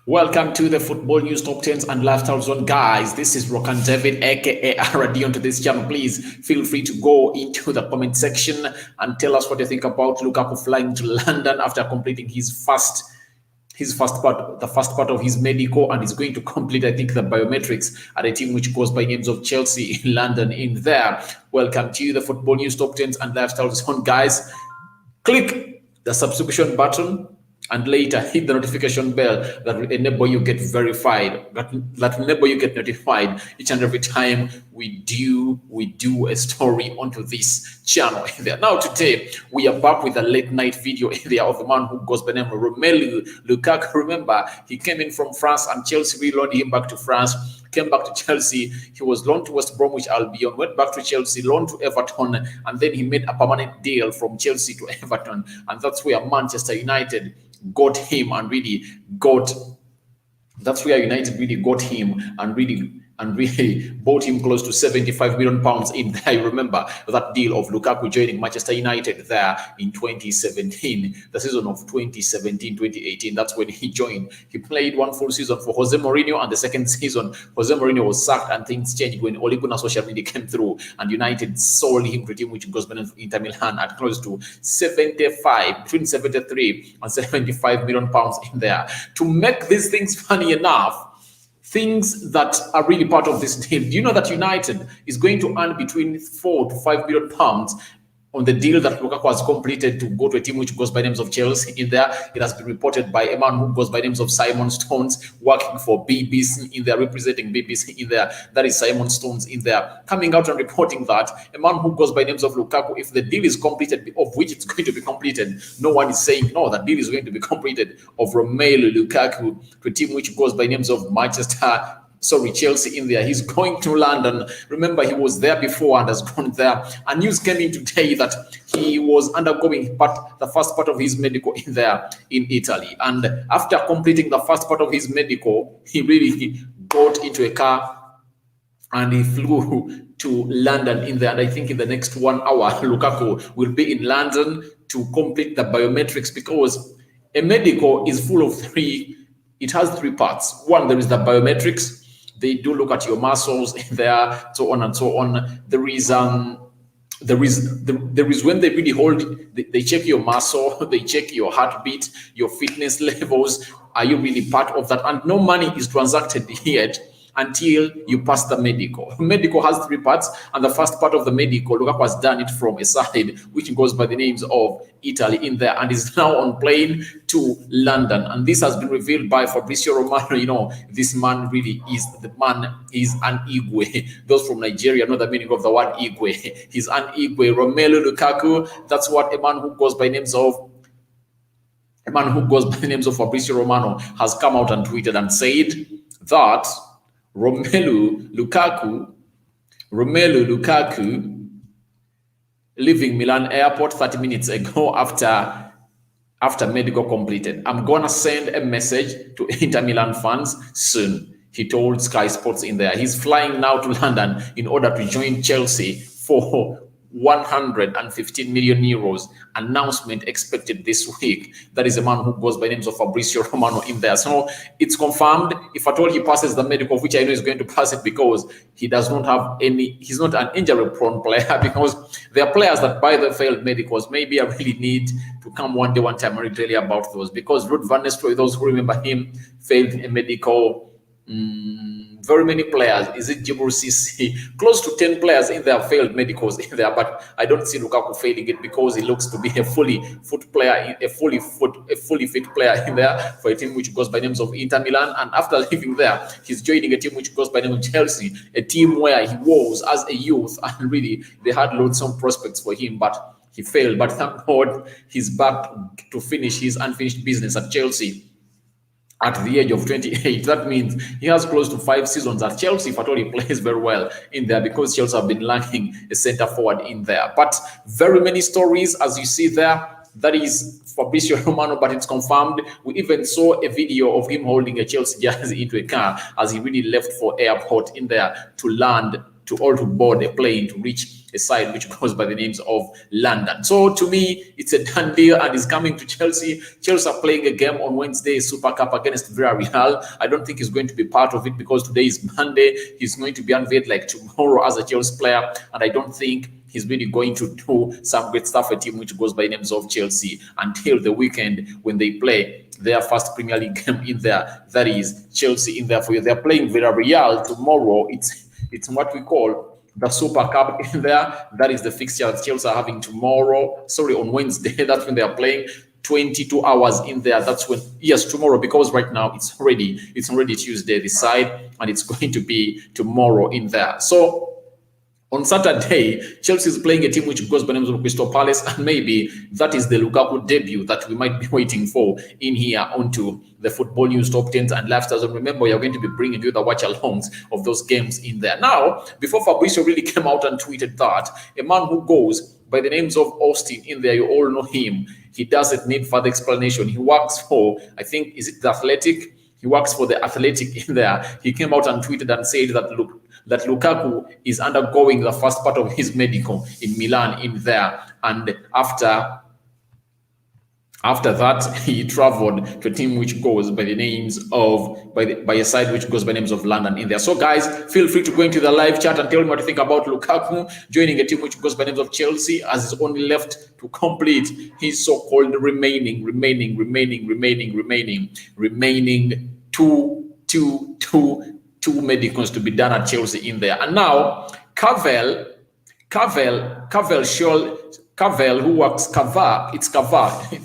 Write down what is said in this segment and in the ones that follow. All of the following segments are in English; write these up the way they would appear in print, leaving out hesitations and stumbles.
Welcome to the Football News Top 10s and Lifestyle Zone, guys. This is Rokan David, aka RD, onto this channel. Please feel free to go into the comment section and tell us what you think about Lukaku flying to London after completing the first part of his medical, and he's going to complete, I think, the biometrics at a team which goes by names of Chelsea in London. In there, welcome to the Football News Top 10s and Lifestyle Zone, guys. Click the subscription button and later hit the notification bell that will enable you get verified, that will enable you get notified each and every time we do a story onto this channel. Now today we are back with a late night video of a man who goes by the name of Romelu Lukaku. Remember, he came in from France and Chelsea reloaned him back to France. Came back to Chelsea. He was loaned to West Bromwich Albion, went back to Chelsea, loaned to Everton, and then he made a permanent deal from Chelsea to Everton, and that's where Manchester United got him and really got. That's where United really got him and really bought him close to £75 million in there. You remember that deal of Lukaku joining Manchester United there in 2017, the season of 2017-2018. That's when he joined. He played one full season for Jose Mourinho, and the second season, Jose Mourinho was sacked and things changed when Ole Gunnar Solskjaer really came through, and United sold him to a team which goes by Inter Milan at close to between 73 and £75 million in there. To make these things funny enough, things that are really part of this deal. Do you know that United is going to earn between £4 to £5 million on the deal that Lukaku has completed to go to a team which goes by names of Chelsea? In there, it has been reported by a man who goes by names of Simon Stones, working for BBC in there, representing BBC in there. That is Simon Stones in there, coming out and reporting that a man who goes by names of Lukaku, if the deal is completed, of which it's going to be completed, no one is saying no, that deal is going to be completed, of Romelu Lukaku to a team which goes by names of Chelsea in there. He's going to London. Remember, he was there before and has gone there. And news came in today that he was undergoing the first part of his medical in there in Italy. And after completing the first part of his medical, he really got into a car and he flew to London in there. And I think in the next 1 hour, Lukaku will be in London to complete the biometrics, because a medical is full of it has three parts. One, there is the biometrics. They do look at your muscles there, so on and so on. There is when they really they check your muscle, they check your heartbeat, your fitness levels. Are you really part of that? And no money is transacted yet until you pass the medical. Medical has three parts, and the first part of the medical, Lukaku has done it from a side which goes by the names of Italy in there, and is now on plane to London. And this has been revealed by Fabrizio Romano. You know, this man really is an Igwe. Those from Nigeria know the meaning of the word Igwe. He's an Igwe. Romelu Lukaku, that's what a man who goes by names of Fabrizio Romano has come out and tweeted and said that Romelu Lukaku leaving Milan airport 30 minutes ago after medical completed. I'm gonna send a message to Inter Milan fans soon, he told Sky Sports in there. He's flying now to London in order to join Chelsea for 115 million euros. Announcement expected this week. That is a man who goes by names of Fabrizio Romano in there. So it's confirmed. If at all he passes the medical, which I know is going to pass it, because he does not have he's not an injury prone player, because there are players that by the failed medicals, maybe I really need to come one time and tell you about those, because Ruud van Nistelrooy, those who remember him, failed a medical. Very many players. Is it Djibril Cissé? Close to 10 players in there failed medicals in there, but I don't see Lukaku failing it, because he looks to be a fully fit player in there for a team which goes by names of Inter Milan. And after leaving there, he's joining a team which goes by name of Chelsea, a team where he was as a youth, and really they had loads of prospects for him, but he failed. But thank God he's back to finish his unfinished business at Chelsea at the age of 28. That means he has close to 5 seasons at Chelsea. If at all he plays very well in there, because Chelsea have been lacking a centre forward in there. But very many stories, as you see there. That is Fabrizio Romano, but it's confirmed. We even saw a video of him holding a Chelsea jersey into a car as he really left for airport in there to land to board a plane to reach a side which goes by the names of London. So to me, it's a done deal and is coming to Chelsea. Chelsea are playing a game on Wednesday, Super Cup against Villarreal. I don't think he's going to be part of it because today is Monday. He's going to be unveiled like tomorrow as a Chelsea player, and I don't think he's really going to do some great stuff for a team which goes by the names of Chelsea until the weekend when they play their first Premier League game in there. That is Chelsea in there for you. They're playing Villarreal tomorrow. It's what we call the Super Cup in there. That is the fixture that Chelsea are having tomorrow. Sorry, on Wednesday. That's when they are playing. 22 hours in there. That's when, yes, tomorrow, because right now it's already Tuesday this side, and it's going to be tomorrow in there. So on Saturday, Chelsea is playing a team which goes by the name of Crystal Palace, and maybe that is the Lukaku debut that we might be waiting for in here onto the Football News Top 10s and Lifestyles. And remember, you're going to be bringing you the watch-alongs of those games in there. Now, before Fabrizio really came out and tweeted that, a man who goes by the names of Austin in there, you all know him. He doesn't need further explanation. He works for, I think, is it the Athletic? He works for the Athletic in there. He came out and tweeted and said that, look, that Lukaku is undergoing the first part of his medical in Milan in there. And after that, he traveled to a team which goes by the names of, by a side which goes by names of London in there. So guys, feel free to go into the live chat and tell me what you think about Lukaku joining a team which goes by names of Chelsea, as is only left to complete his so-called remaining two medicals to be done at Chelsea in there. And now Cavell, who works Cavar,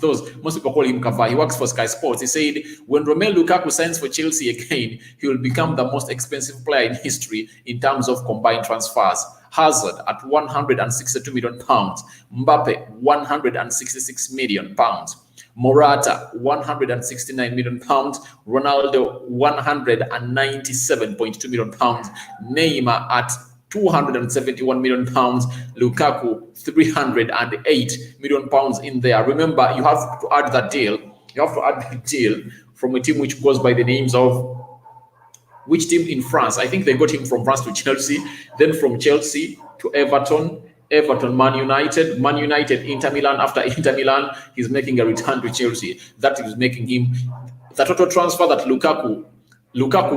those most people call him Cavar. He works for Sky Sports. He said when Romelu Lukaku signs for Chelsea again, he will become the most expensive player in history in terms of combined transfers. Hazard at 162 million pounds, Mbappe 166 million pounds. Morata 169 million pounds, Ronaldo 197.2 million pounds, Neymar at 271 million pounds, Lukaku 308 million pounds in there. Remember, you have to add that deal. You have to add the deal from a team which goes by the names of which team in France? I think they got him from France to Chelsea, then from Chelsea to Everton, Man United, Inter Milan. After Inter Milan, he's making a return to Chelsea. That is making him the total transfer that Lukaku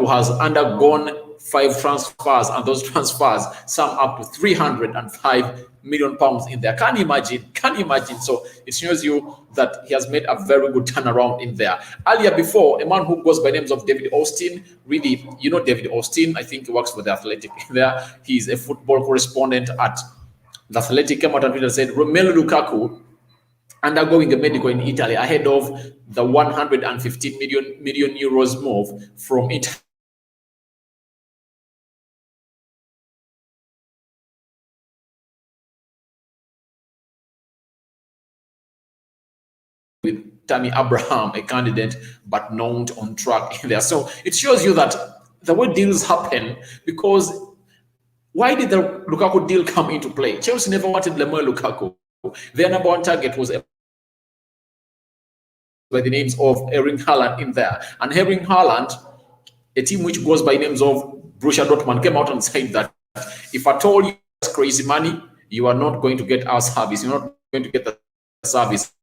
has undergone 5 transfers, and those transfers sum up to 305 million pounds in there. Can you imagine? So it shows you that he has made a very good turnaround in there. Earlier before, a man who goes by names of David Austin, really, you know David Austin, I think he works for the Athletic there. He's a football correspondent at the Athletic. Came out and said Romelu Lukaku undergoing a medical in Italy ahead of the 115 million euros move from Italy with Tammy Abraham, a candidate, but not on track in there. So it shows you that the way deals happen, because why did the Lukaku deal come into play? Chelsea never wanted Romelu Lukaku. Their number one target was by the names of Erling Haaland in there. And Erling Haaland, a team which goes by names of Borussia Dortmund, came out and said that if I told you it's crazy money, you are not going to get our service. You're not going to get the service.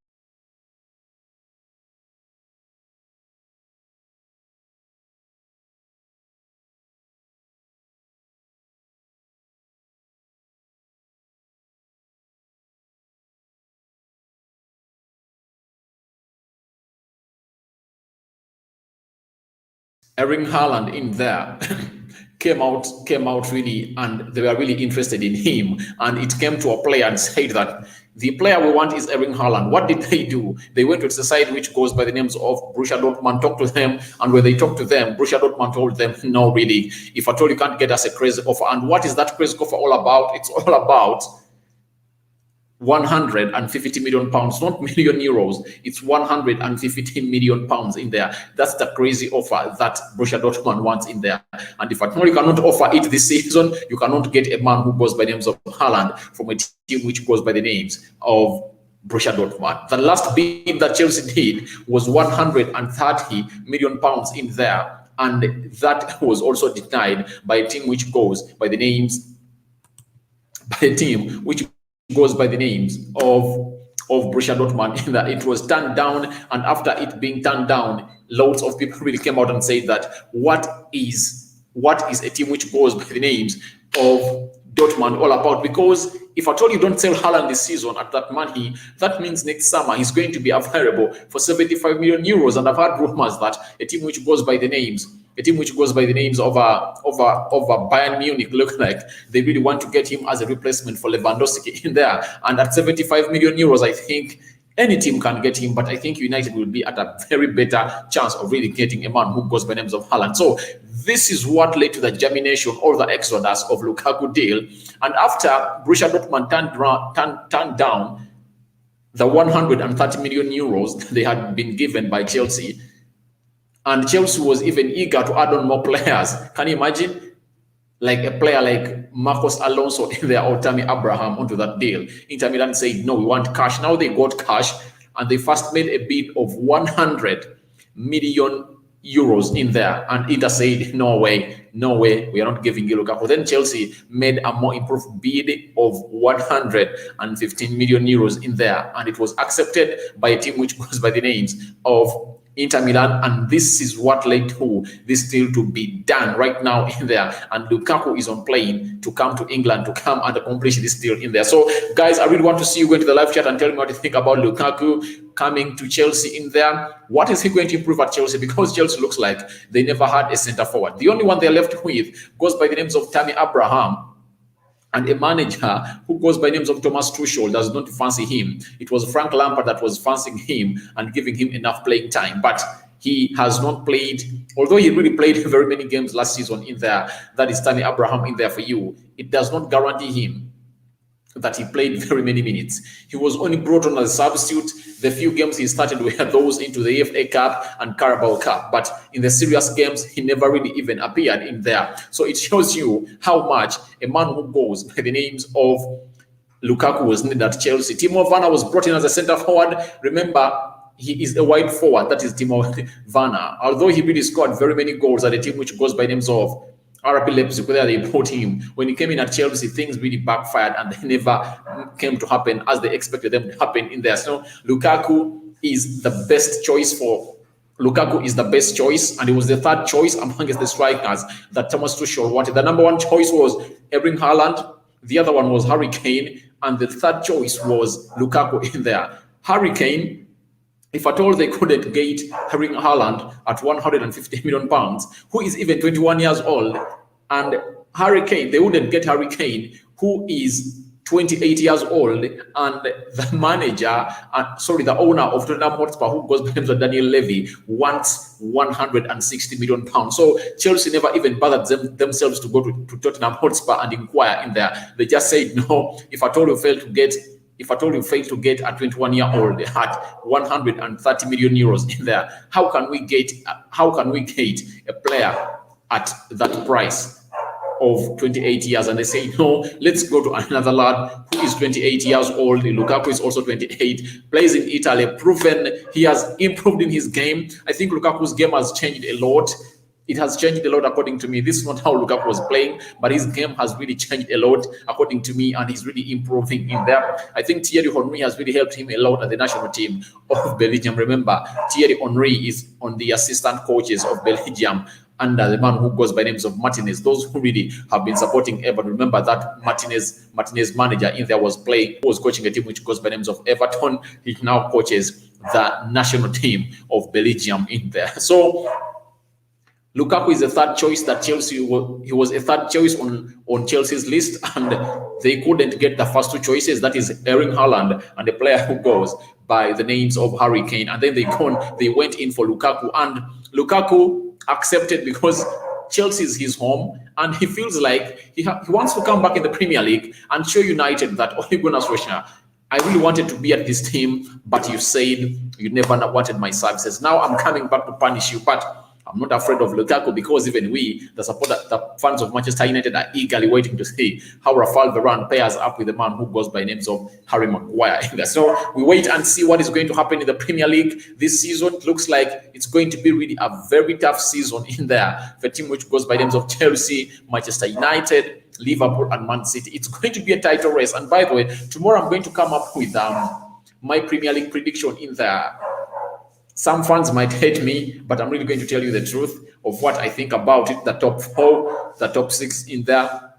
Erling Haaland in there came out really, and they were really interested in him. And it came to a player and said that the player we want is Erling Haaland. What did they do? They went to the side which goes by the names of Borussia Dortmund, talked to them, and when they talked to them, Borussia Dortmund told them, no, really, if at all you can't get us a crazy offer. And what is that crazy offer all about? It's all about 150 million pounds, not million euros. It's 150 million pounds in there. That's the crazy offer that Borussia Dortmund wants in there. And if at all you cannot offer it this season, you cannot get a man who goes by the names of Haaland from a team which goes by the names of Borussia Dortmund. The last bid that Chelsea did was 130 million pounds in there. And that was also denied by a team which goes by the names by a team which goes by the names of Borussia Dortmund, in that it was turned down, and after it being turned down, lots of people really came out and said that what is a team which goes by the names of Dortmund all about? Because if at all you don't sell Haaland this season at that money, that means next summer he's going to be available for 75 million euros. And I've heard rumors that a team which goes by the names of Bayern Munich look like they really want to get him as a replacement for Lewandowski in there. And at 75 million euros, I think any team can get him, but I think United will be at a very better chance of really getting a man who goes by names of Haaland. So this is what led to the germination or the exodus of Lukaku deal. And after Borussia Dortmund turned down the 130 million euros they had been given by Chelsea, and Chelsea was even eager to add on more players. Can you imagine? Like a player like Marcos Alonso in there or Tammy Abraham onto that deal. Inter Milan said, no, we want cash. Now they got cash, and they first made a bid of 100 million euros in there. And Inter said, no way, we are not giving you Lukaku. Then Chelsea made a more improved bid of 115 million euros in there. And it was accepted by a team which goes by the names of Inter Milan, and this is what led to this deal to be done right now in there. And Lukaku is on plane to come to England to come and accomplish this deal in there. So, guys, I really want to see you go into the live chat and tell me what you think about Lukaku coming to Chelsea in there. What is he going to improve at Chelsea? Because Chelsea looks like they never had a centre forward. The only one they're left with goes by the names of Tammy Abraham, and a manager who goes by names of Thomas Tuchel does not fancy him. It was Frank Lampard that was fancying him and giving him enough playing time. But he has not played, although he really played very many games last season in there. That is Tammy Abraham in there for you. It does not guarantee him that he played very many minutes. He was only brought on as a substitute. The few games he started were those into the FA Cup and Carabao Cup. But in the serious games, he never really even appeared in there. So it shows you how much a man who goes by the names of Lukaku was needed at Chelsea. Timo Werner was brought in as a centre forward. Remember, he is a wide forward. That is Timo Werner. Although he really scored very many goals at a team which goes by names of RB Leipzig, where they bought him. When he came in at Chelsea, things really backfired and they never came to happen as they expected them to happen in there. So Lukaku is the best choice, and it was the third choice amongst the strikers that Thomas Tuchel wanted. The number one choice was Erling Haaland, the other one was Harry Kane, and the third choice was Lukaku in there. Harry Kane, if at all they couldn't get Erling Haaland at 150 million pounds, who is even 21 years old, and Harry Kane, they wouldn't get Harry Kane, who is 28 years old, and the manager, the owner of Tottenham Hotspur, who goes by the name of Daniel Levy, wants 160 million pounds. So Chelsea never even bothered themselves to go to Tottenham Hotspur and inquire in there. They just said, no, if at all you fail to get a 21-year-old at 130 million euros in there, how can we get a player at that price of 28 years? And they say, no, let's go to another lad who is 28 years old. Lukaku is also 28, plays in Italy, proven he has improved in his game. I think Lukaku's game has changed a lot. It has changed a lot according to me. This is not how Lukaku was playing, but his game has really changed a lot according to me, and he's really improving in there. I think Thierry Henry has really helped him a lot at the national team of Belgium. Remember, Thierry Henry is on the assistant coaches of Belgium under the man who goes by names of Martinez. Those who really have been supporting Everton. Remember that Martinez manager in there was coaching a team which goes by names of Everton. He now coaches the national team of Belgium in there. So Lukaku is a third choice that Chelsea he was a third choice on Chelsea's list, and they couldn't get the first two choices. That is Erling Haaland and a player who goes by the names of Harry Kane. And then they went in for Lukaku, and Lukaku accepted because Chelsea is his home, and he feels like he wants to come back in the Premier League and show United that Ole Gunnar Solskjaer, I really wanted to be at this team, but you said you never wanted my services. Now I'm coming back to punish you, but I'm not afraid of Lukaku, because even we, the fans of Manchester United, are eagerly waiting to see how Rafael Varane pairs up with the man who goes by names of Harry Maguire. So we wait and see what is going to happen in the Premier League this season. It looks like it's going to be really a very tough season in there for a team which goes by names of Chelsea, Manchester United, Liverpool and Man City. It's going to be a title race. And by the way, tomorrow I'm going to come up with my Premier League prediction in there. Some fans might hate me, but I'm really going to tell you the truth of what I think about it, the top 4, the top 6 in there,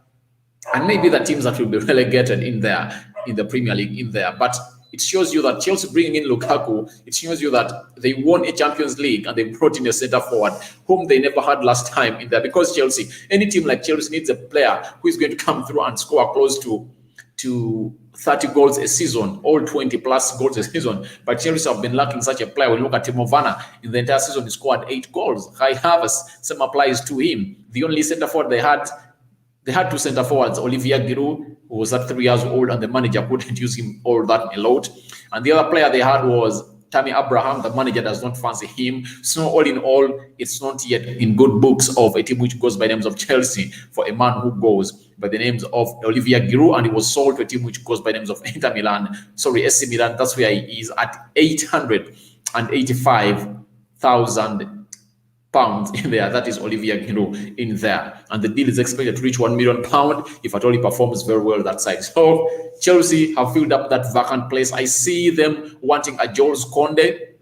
and maybe the teams that will be relegated in there, in the Premier League in there. But it shows you that Chelsea bringing in Lukaku, it shows you that they won a Champions League and they brought in a centre forward whom they never had last time in there. Because Chelsea, any team like Chelsea needs a player who is going to come through and score close to 30 goals a season, all 20 plus goals a season. But Chelsea have been lacking such a player. When you look at Timo Werner, in the entire season, he scored 8 goals. Kai Havertz, same applies to him. The only centre forward they had 2 centre forwards, Olivier Giroud, who was at 3 years old, and the manager couldn't use him all that a lot. And the other player they had was Tammy Abraham. The manager does not fancy him. So all in all, it's not yet in good books of a team which goes by the names of Chelsea for a man who goes by the names of Olivier Giroud, and he was sold to a team which goes by the names of AC Milan. That's where he is at £885,000 in there. That is Olivier Giroud in there, and the deal is expected to reach £1 million if at all he performs very well that side. So Chelsea have filled up that vacant place. I see them wanting a Jules Koundé.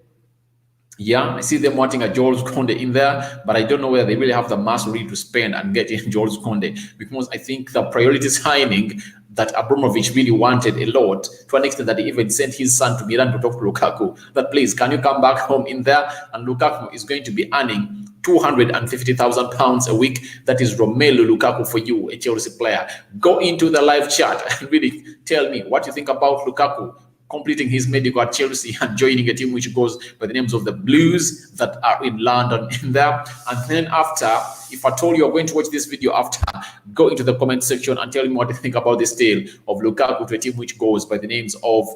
Yeah, I see them wanting a Jules Koundé in there, but I don't know whether they really have the mass ready to spend and get in Jules Koundé, because I think the priority signing that Abramovich really wanted a lot, to an extent that he even sent his son to Milan to talk to Lukaku, that please, can you come back home in there? And Lukaku is going to be earning £250,000 a week. That is Romelu Lukaku for you, a Chelsea player. Go into the live chat and really tell me what you think about Lukaku completing his medical at Chelsea and joining a team which goes by the names of the Blues that are in London in there. And then after, if I told you are going to watch this video after, go into the comment section and tell me what you think about this deal of Lukaku to a team which goes by the names of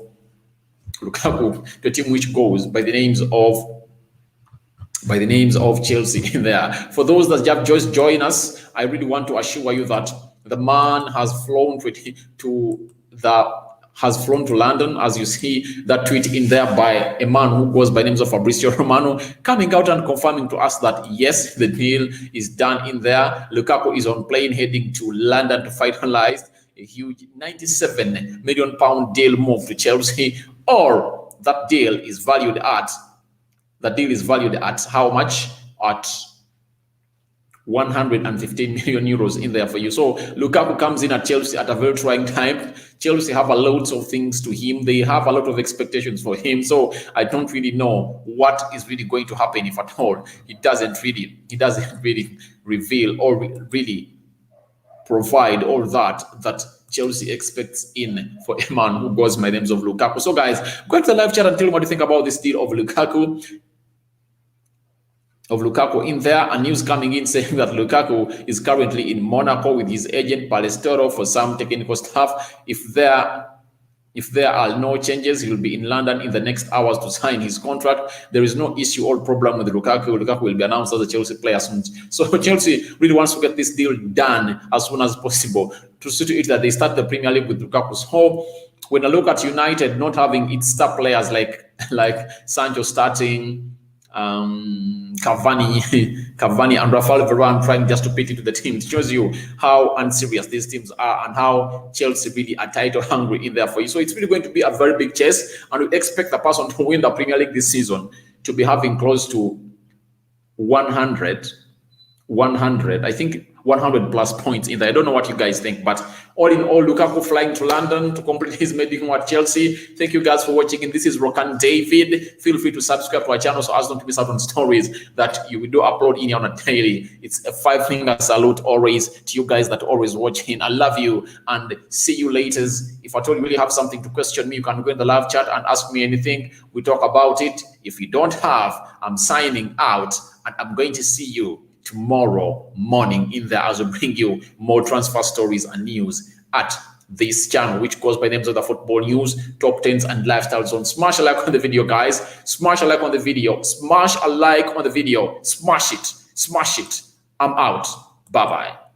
Chelsea in there. For those that have just joined us, I really want to assure you that the man has flown to London, as you see that tweet in there by a man who goes by names of Fabrizio Romano, coming out and confirming to us that yes, the deal is done in there. Lukaku is on plane heading to London to finalize a huge £97 million deal move to Chelsea, or that deal is valued at how much? At 115 million euros in there for you. So Lukaku comes in at Chelsea at a very trying time. Chelsea have a lot of things to him. They have a lot of expectations for him. So I don't really know what is really going to happen, if at all. He doesn't really reveal or really provide all that Chelsea expects in for a man who goes by the names of Lukaku. So guys, go to the live chat and tell me what you think about this deal of Lukaku in there. And news coming in saying that Lukaku is currently in Monaco with his agent Palestero for some technical stuff. If there are no changes, he will be in London in the next hours to sign his contract. There is no issue or problem with Lukaku. Lukaku will be announced as a Chelsea player soon. So Chelsea really wants to get this deal done as soon as possible to see to it that they start the Premier League with Lukaku. So when I look at United not having its star players like Sancho starting, Cavani and Rafael Varane trying just to fit into the team, it shows you how unserious these teams are and how Chelsea really are title hungry in there for you. So it's really going to be a very big chase, and we expect the person to win the Premier League this season to be having close to 100, I think 100 plus points in there. I don't know what you guys think, but all in all, Lukaku flying to London to complete his medical at Chelsea. Thank you guys for watching, and this is Rokan David. Feel free to subscribe to our channel so as not to miss out on stories that we do upload in here on a daily. It's a 5-finger salute always to you guys that always watching. I love you and see you later. If at all you really have something to question me, you can go in the live chat and ask me anything. We talk about it. If you don't have, I'm signing out, and I'm going to see you tomorrow morning in there as we bring you more transfer stories and news at this channel, which goes by names of the football news, top 10s and lifestyle zone. Smash a like on the video, guys. Smash a like on the video. Smash a like on the video. Smash it. I'm out. Bye-bye.